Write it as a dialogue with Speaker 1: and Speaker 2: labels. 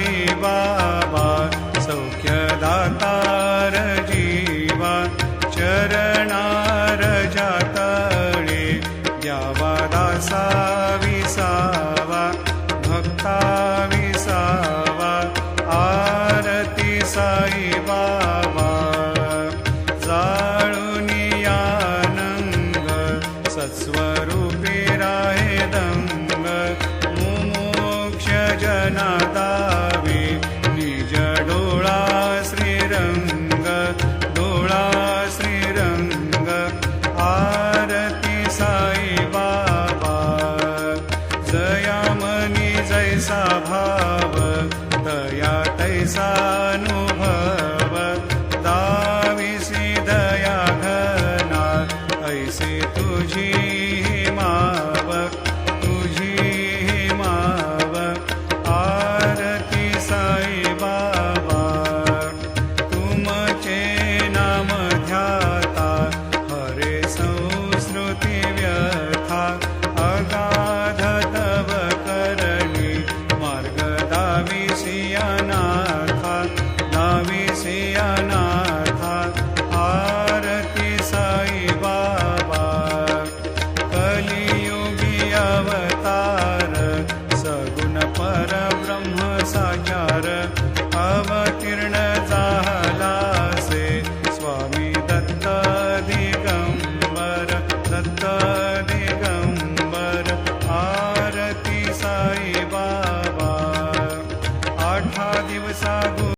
Speaker 1: साई बाबा सौख्यदातार जीवा चरणार जातळे द्यावा दासा विसावा भक्ता विसावा आरती साई बाबा जाळूनी आनंद सत्स्वरूपी राहे दंग मुमोक्ष जना दावे निज डोळा श्रीरंग डोळा श्रीरंग आरती साई बाबा जया मनी जैसा भाव दया तैसा